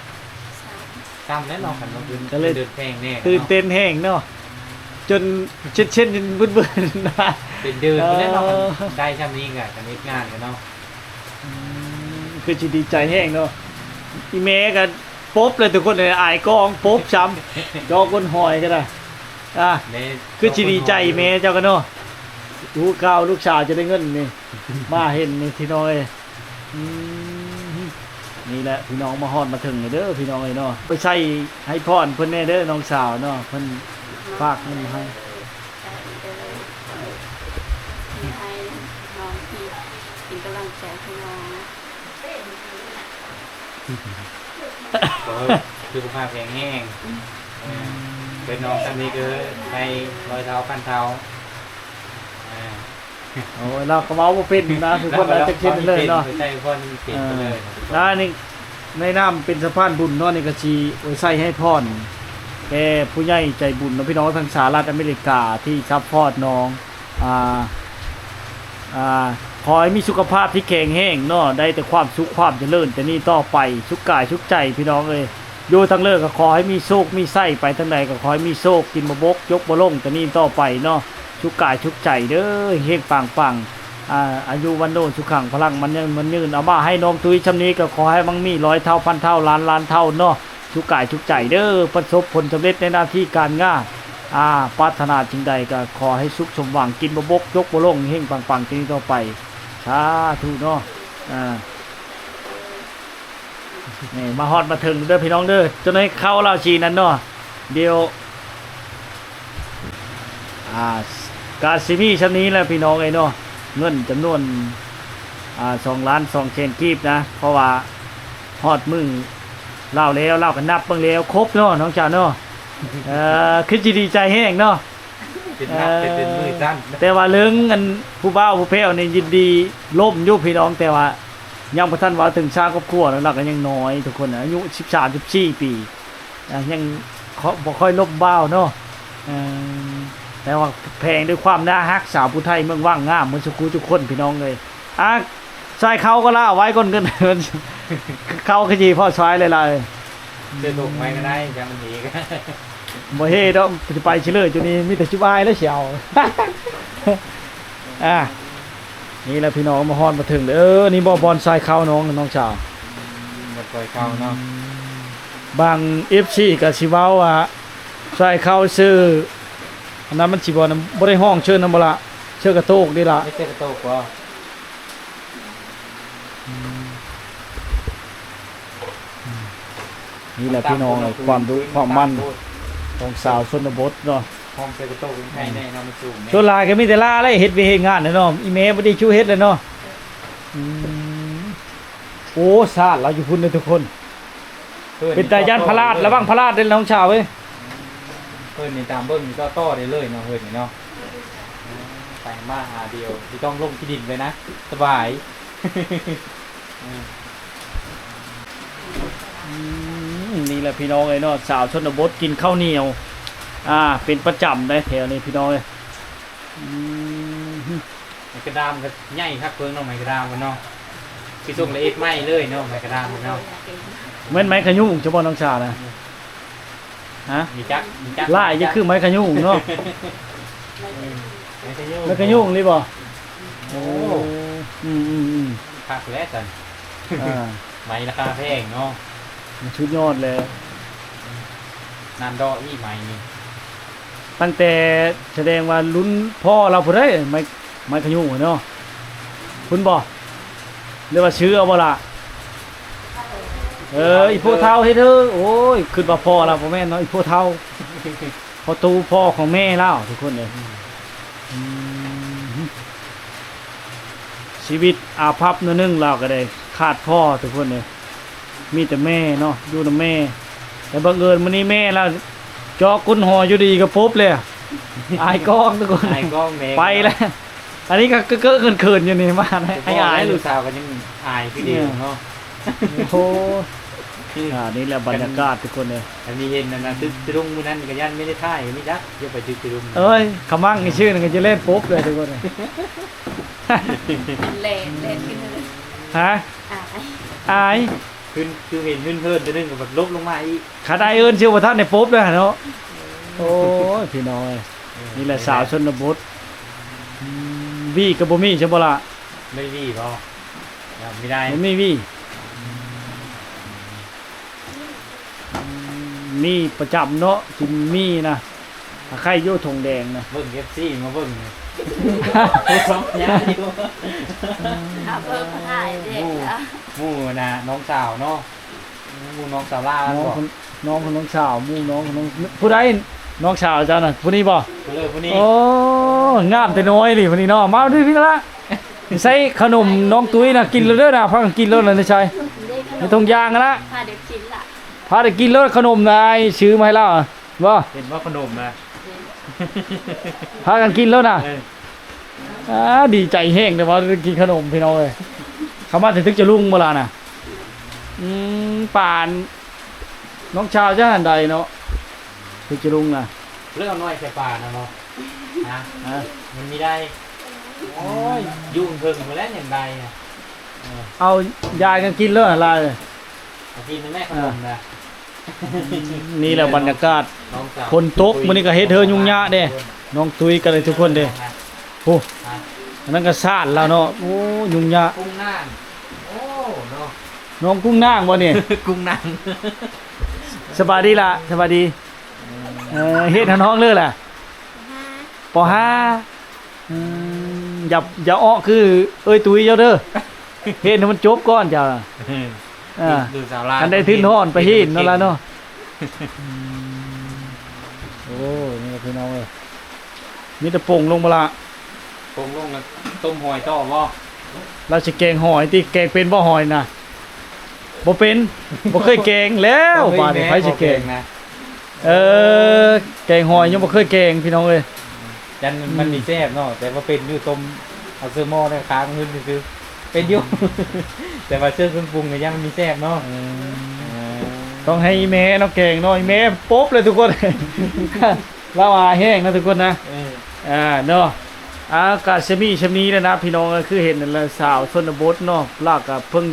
S2: จำแล้วลองกันลองดูก็เลยเดินแพงแน่
S1: ตื่นเต้นแห้งเนาะจนเช่นบึ้นๆนะ
S2: เป็นเดินไปแล้วเนาะได้จำนี้กันอีกงานกันเนาะ
S1: คือสิดีใจแห้งเนาะอีแม่ก็ป๊บเลยทุกคนเลยอายกองป๊บช้ำจอก้นหอยก็ได้คือสิดีใจแม่เจ้ากันเนาะรู้ข่าวลูกสาวจะได้เงินนี่มาเห็นนี่พี่น้อยนี่แหละพี่น้องมาฮอดมาถึงเด้อพี่น้องเนาะไปใช้ให้พรเพิ่นแน่เด้อน้องสาวเนาะเพิ่นฝากเงินให้
S3: น้องที่เป็นกำลังใจให้น้อง
S2: สุขภาพแข็งแรงเป็นน้องทำนี้คือในรอยเท้าพันเท้า
S1: โอ้เราก็เว้าบ่เป็นนะทุกคนจะคิดเลยเนาะ
S2: ใช่คนเก่งเลย
S1: แล้วนี่ในน้ำเป็นสะพานบุญเนาะนี่ก็สิไว้ใส่ให้พร แก่ผู้ใหญ่ใจบุญเนาะพี่น้องทางสหรัฐอเมริกาที่ซัพพอร์ตน้องอ่าขอให้มีสุขภาพที่แข็งแรงเนาะได้แต่ความสุขความเจริญแต่นี่ต่อไปสุขกายสุขใจพี่น้องเอ้ยอยู่ทางเลิกก็ขอให้มีโชคมีไส้ไปทางใดก็ขอให้มีโชคกินบ่บกยกบ่ลงแต่นี่ต่อไปเนาะสุขกายสุขใจเด้อเฮงปังอายุวันโนสุขังพลังมันยืนเอามาให้น้องตุ้ยชำนี้ก็ขอให้มันมี100 เท่าพันเท่าล้านเท่าเนาะสุขกายสุขใจเด้อประสบผลสำเร็จในหน้าที่การงานปรารถนาจึงใดก็ขอให้สุขสมหวังกินบ่บกยกบ่ลงเฮงปังที่นี้ต่อไปสาธุเนาะนี่มาฮอดมาถึงเด้อพี่น้องเด้อจนให้เข้าเล่าชีนั้นเนาะเดี๋ยวกาซิมีชั้นนี้แหละพี่น้องไอ้เนาะเงินจำนวน2 ล้าน 2 แสนกีบนะเพราะว่าฮอดมือเล่าแล้วเล่ากันนับเบิ่งแล้วครบเนาะน้องจ๋าเนาะคือสิดีใจแฮงเนาะ
S2: เป็นนับเป็นมือสั้น
S1: แต่ว่าเรื่องอันผู้บ่าวผู้แพ้วนี่ยินดีล่มอยู่พี่น้องแต่ว่ายังบ่ทันว่าถึงสร้างครอบครัวแล้วก็ยังน้อยทุกคนอายุ13-14 ปียังบ่ค่อยล่มบ่าวเนาะแต่ว่าแพงด้วยความน่าฮักสาวผู้ไทยเมืองว่างงามเหมือนสุกูทุกคนพี่น้องเลยใส่เขาก็ล่าไว้ก่อนกันเขาขยี้พ่อซอยเลยล่ะ
S2: เดินถูกไหมก็ได้จังมันดีก็
S1: บ่เฮ็ดอกสิไปเฉลยจุนี้มีแต่ชุบอายแล้วเสียวนี่แหละพี่น้องมาฮอดมาถึงนี่บ่บอนทรายเข้าน้องชาว
S2: บ่ปล่อยเข้าเนาะ
S1: บาง FC ก็สิเว้าว่าทรายเข้าซื้ออันนั้นมันสิบ่นำบ่ได้ห้องเชิญนำบ่ล่ะเชิญกระโตกนี่ล่ะ
S2: ไม่ใช่กระโตกบ่
S1: นี่แหละพี่น้องความรู้ความมั่นของสาวชนบทเนาะ
S2: ห้องเซกโตเป็นไงแน่นอนมันสูง
S1: ชนลายก็มีแต่ล่าเลยเฮ็ดเวยงานเนาะอีเมบ่ได้ชูเฮ็ดเลยเนาะโอ้ซาดเราอยู่พุ่นเลยทุกคนเป็นตาย่านพลาดระวังพลาดเด้อน้องชาวเว้ย
S2: เพิ่นนี่ตามเบิ่งนี่ก็ต่อได้เลยเนาะเพิ่นนี่เนาะไปมาหาเดียวที่ต้องลงที่ดินเลยนะสบาย
S1: นี่แหละพี่น้องเอ้ยเนาะสาวชนบทกินข้าวเหนียวเป็นประจำได้แถวนี้พี่น้องเอ้ย
S2: ไม้กระดามก็ใหญ่คักเพิ่นเนาะไม้กระดามกันเนาะพี่ส่งละเอียดไหม้เลยเนาะไม้กระดามเนาะ
S1: เหมือนไม้ขยุ่งเฉพาะน้องชานะ
S2: มีจัก
S1: ล่าจะคือไม้ขยุ่งเนาะไม้ขยุ่งนี่บ่
S2: โอ้คักแล้วจันไม้ราคาแพงเนาะ
S1: ชุดยอดเลย
S2: นานดออีใหม่นี่
S1: ตั้งแต่แสดงว่าลุ้นพ่อเราพุ่นได้ไม้ขยุ่งเนาะคุณบ่เรียกว่าชื่อเอาบ่ล่ะอีพวกเท่าให้เธอโอ้ยขึ้นมาพ่อเราพ่อแม่เนาะอีพวกเท่าพอตูพ่อของแม่เล่าทุกคนเลยชีวิตอาภัพนึงเราก็ได้ขาดพ่อทุกคนเลยมีแต่แม่เนาะอยู่กับแม่แต่บังเอิญมื้อนี้แม่แล้วจอกุ้นหออยู่ดีก็ปุ๊บเลยอายกล้องทุกคน
S2: อายกล้องแม่
S1: ไปแล้วอันนี้ก็เก้อเขินๆอยู่นี่มา
S2: ให้อายลูกสาวกันยังอายพี่เดียวเนาะ
S1: โอ้นี่แหละบรรยากาศทุกคนเลย
S2: อันนี้เห็นนะตึรุงมื้อนั้นก็ยันไม่ได้ท่ายไม่ยักอย่าไปตึรุง
S1: ขมั่งนี่ชื่อนึงก็จะเล่นปุ๊บเลยทุกคนเลย
S3: เล่นขึ้นเลย
S1: อาย
S2: คือเห็นเพื่อนจะนึงกับแบบลบลงมาอีก
S1: ขาได้เชื่อว่าท่านในปุ๊บเลยเนาะโอ้ยพี่น้อยนี่แหละสาวชนบทวี่กับบ่มีใช่บ่ล่ะ
S2: ไม่วี่พอไม่ได้
S1: ไม่วี่มีประจำเนาะกินมีนะไข่โยทงแดงนะ
S2: เบิ่งเอฟซีมาเบิ่งมู่นะน้องสาวเนาะมู่น้องสาวล่า
S1: น้องของน้องสาวมู่น้องของน้องผู้ใดน้องสาวเจ้าน่ะผู้นี้บ่
S2: ผู้นี้
S1: โอ้งามแต่น้อยดิผู้นี้เนาะมาด้วยพี่ละใส่ขนมน้องตุ้ยนะกินแล้วเด้อนะพากันกินแล้วนะนี่ชัยในทงยางนะ
S3: พาเด็กกินล่ะ
S1: พาได้กินแล้วขนมนายซื้อมาให้แล้วบ่
S2: เห็นว่าขนมนะ
S1: พากันกินแล้วนะดีใจแห้งแต่ว่ากินขนมพี่น้องเลยเขามาถึงจะลุ่งเวลาน่ะป่านน้องชาวจะหันใดเนาะ ตึกจะลุงน่ะ
S2: เรื่องน้อยใส่ป่านะเนาะนะ
S1: อ่ะ
S2: มันมีได้ โอ้ย ยุ่งเพิ่งมาแล้วอย่างใดอ่ะ
S1: เอายายกันกินเลยอะไร
S2: เอากินแม่ขนมนะ
S1: นี่แหละบรรยากาศ
S2: น้องสาว
S1: คนตกมื้อนี้ก็เฮ็ดเธอยุ่งยากเด้น้องตุ้ยกันเลยทุกคนเด้โอ้อันนั้นก็ซ่านแล้วเนาะโอ้ยุ่งยาก
S2: กุ้งน่านโอ้เนาะ
S1: น้องกุ้งนางบ่นี่
S2: กุ้งน่าน
S1: สบายดีล่ะสบายดีเฮ็ดให้น้องเลยล่ะป .5 อย่าอ้อคือเอ้ยตุ้ยเจ้าเด้อเฮ็ดให้มันจบก่อนจ้ะอ่า
S2: ดูสาวลา
S1: คันได้ทิ้นฮ้อนไปเฮ็ดนั่นล่ะเนาะโอ้นี่ล่ะพี่น้องเอ้ยมีแต่ป่งลงบ่ล่ะ
S2: ปรุงลงแล้วต้มหอยต่อบ่
S1: เราสิแกงหอยติแกงเป็นบ่หอยน่ะบ่เป็นบ่เคยแกงแล้วบาดนี้ไผสิแกง
S2: นะ
S1: แกงหอยยังบ่เคยแกงพี่น้องเอ้ย
S2: จันมันมีแซ่บเนาะแต่ว่าเป็นอยู่ต้มเอาเสื้อหม้อได้ค้างขึ้นคือเป็นอยู่ แต่ว่าเสื้อเครื่องปรุงก็ยังมีแซ่บเนาะ
S1: ต้องให้แม่เนาะแกงเนาะแม่ป๊บเลยทุกคน เราอาแห้งนะทุกคนนะ เนาะอากาศชะมีแล้วนะพี่น้องก็คือเห็นนั่นแหละสาวชนบทเนาะลากก็เพิ่ง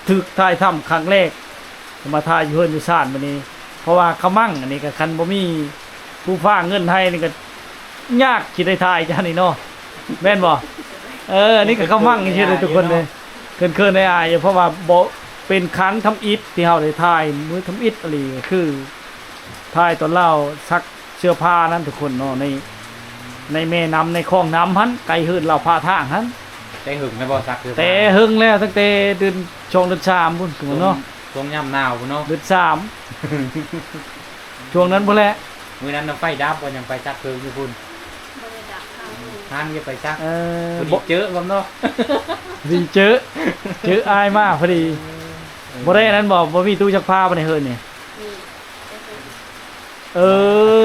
S1: ถึกถ่ายทำครั้งแรกมาถ่ายอยู่เฮือนอยู่ซ่านมื้อนี้ เพราะว่าขมั่งอันนี้ก็คันบ่มีผู้ฟ้างเงินให้นี่ก็ยากสิได้ถ่ายจ้านี่เนาะแม่นบ่อันนี้ก็ขมั่งนี่เฮ็ดให้ทุกคนเลยเคินๆได้อายเพราะว่าบ่เป็นครั้งทำอิฐที่เฮาได้ถ่ายมื้อทำอิฐอะไรก็คือถ่ายตอนเราซักเสื้อผ้านั้นทุกคนเนาะในแม่น้ำในคลองน้ำหันไกลเฮือนเราพาทางหัน
S2: ได้หึงนะบ่ซักคือ
S1: แต่หึงแล้วตั้งแต่เดือนชงเดือน3พุ่นเนาะ
S2: ช่วงย่ำหนาวพุ่นเนาะ
S1: เดือน3ช่วงนั้นพุ่นแหละ
S2: มื้อนั้นน้ำไฟดับบ่ยังไปซักคืออยู่พุ่น
S3: บริดักข้าวหนึ่ง
S2: ห้างอย่าไปซัก พอดี
S1: บ่
S2: เจอบ่เนาะ
S1: ดีเจออายมากพอดีบ่ได้อันนั้นบ่มีตู้ซักผ้าบ่ได้เฮิรนนี่
S3: มีแต่คือ
S1: เอ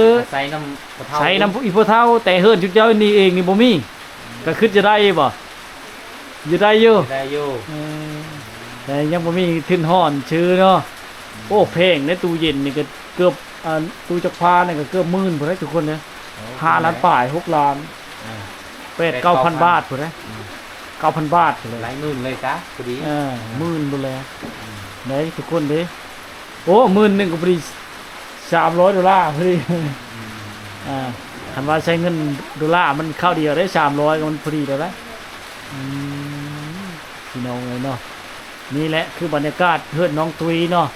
S1: อ
S2: ใส่น้ำกระเทา
S1: ใช้น้ำอีพ่อเฒ่าแต่เฮิรนชุดเจ้านี่เองนี่บ่มีก็คิดจะได้บ่อยู่ได้อยู่
S2: ได้อยู่
S1: แต่ยังบ่มีทึนฮ้อนชื่อเนาะโอ้แพงในตู้เย็นนี่ก็เกือบตู้จักรพานี่ก็เกือบหมื่นพุ่นเด้อทุกคนเด้อ5ล้านป่าย6ล้าน
S2: อ่า
S1: 8-9,000 บาทพุ่นเด้อ 9,000 บาทพุ่น
S2: ห
S1: เล
S2: ลาย ยหมื่นเลยจ้ะพอดี
S1: หมื่นพุ่นแลไหนทุกคนเด้โอ้หมื่นหนึงก็พอดี$300พอดีคันว่าใช้เงินดอลลาร์มันเข้าเดียวได้300ก็มันพอดีแล้วนะพี่น้องเลยเนาะนี่แหละคือบรรยากาศเฮือนน้องตุยเนาะ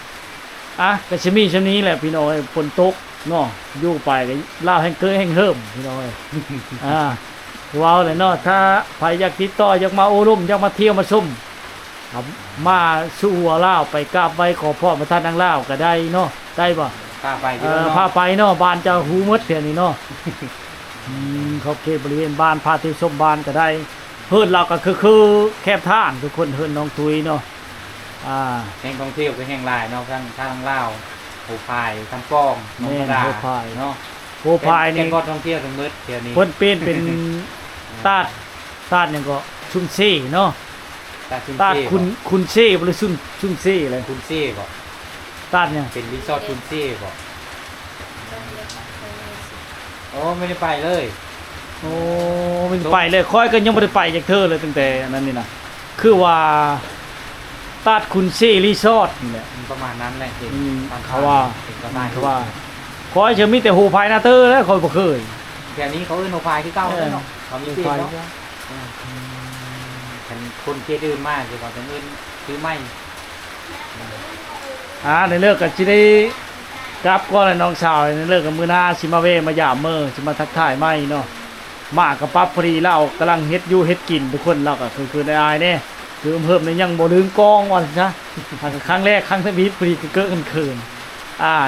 S1: ก็สิมีช่วงนี้แหละพี่น้องเอ้ยฝนตกเนาะอยู่ไปก็ลาวแห้งเกยแห้งเฮิมพี่น้องเอ้ยว้าวเลยเนาะถ้าใครอยากติดต่ออยากมาโอ้ร่มอยากมาเที่ยวมาชมครับมาสู่หัวลาวไปกราบไหว้ขอพรพระธาตุนางลาวก็ได้เนาะได้บ่
S2: พาไปที่ว่า
S1: พา
S2: เนาะ
S1: ไปเนาะบ้านเจะหูมดเพียนี่เนาะเขาเขตบริเวณบ้านพาที่ชมบ้านก็ได้เฮือนเราก็คือแคบท่านทุกคนเฮือนน้องตุยเนาะ
S2: แห่งท่องเที่ยวก็แห่งหลายเนาะทางลาวโหพายทางป้องหนอง
S1: แม่
S2: กระ
S1: น
S2: ดา
S1: โหพาย
S2: เนาะ
S1: โหพายนี่
S2: เป็นก็ท่องเที่ยวทั้งหมดเที่ยวนี้
S1: เพิ่นเป็นตาดหยังก็ซุนเซ่เนาะ
S2: ตาชุน
S1: ตาด
S2: เซ่
S1: คุณเซ่บ่หรือซุนเซ่อะไร
S2: คุณเซ่บ่
S1: ตาดเนี่ยง
S2: เป็นรีสอร์ทคุณเซ่บ่
S3: ต้องเรียกว่าเคยสิ
S2: โอ้ไม่ได้ไปเลย
S1: โอ้มันไปเลยค่อยก็ยังบ่ได้ไปจากเธอเลยตั้งแต่อันนั้นนี่นะคือว่าตาดคุณเซ่รีสอร์ทนี่แหละ
S2: ประมาณนั้นแหละ
S1: เขาว่า
S2: เป็นประมาณ
S1: เขาว่าขอให้เชื่อมีแต่หูพายนาเตอร์แล้วคอยบ่เคย
S2: แถวนี้เขาเอิ้นโหพายที่เก้าเลยเนาะเขามี
S1: หู
S2: เซ่
S1: พาย
S2: เนาะเป็นคนเครียดอื่นมากคือว่าเป็นอื่นคือไม่
S1: ในเลิกก็สิได้กลับก่อนแล้วน้องสาวในเลิกกับมื้อหน้าสิมาเวมายามมื้อสิมาทักทายใหม่เนาะมากับปั๊บพอดีเรากำลังเฮ็ดอยู่เฮ็ดกินทุกคนเราก็คือได้อายแน่คือเพิ่มในยังบ่ลืมกองว่าซะครั้งแรกครั้งที่พอดีก็เกิดกันคืน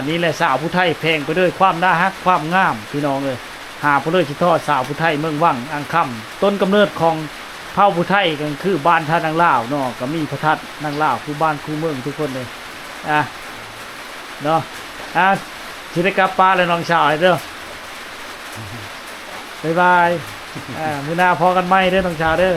S1: นี่แหละสาวผู้ไทยแพงไปด้วยความน่าฮักความงามพี่น้องเอ้ยหาผู้เลยสิทอดสาวผู้ไทยเมืองวังอังคำต้นกำเนิดของเผ่าผู้ไทยก็คือบ้านท่านางลาวเนาะก็มีพระธาตุนางลาวคือบ้านคู่เมืองทุกคนเลยเนาะสิได้กลับป้านแล้วน้องชายเด้อบ๊ายบายมื้อหน้าพอกันใหม่เด้อน้องชายเด้อ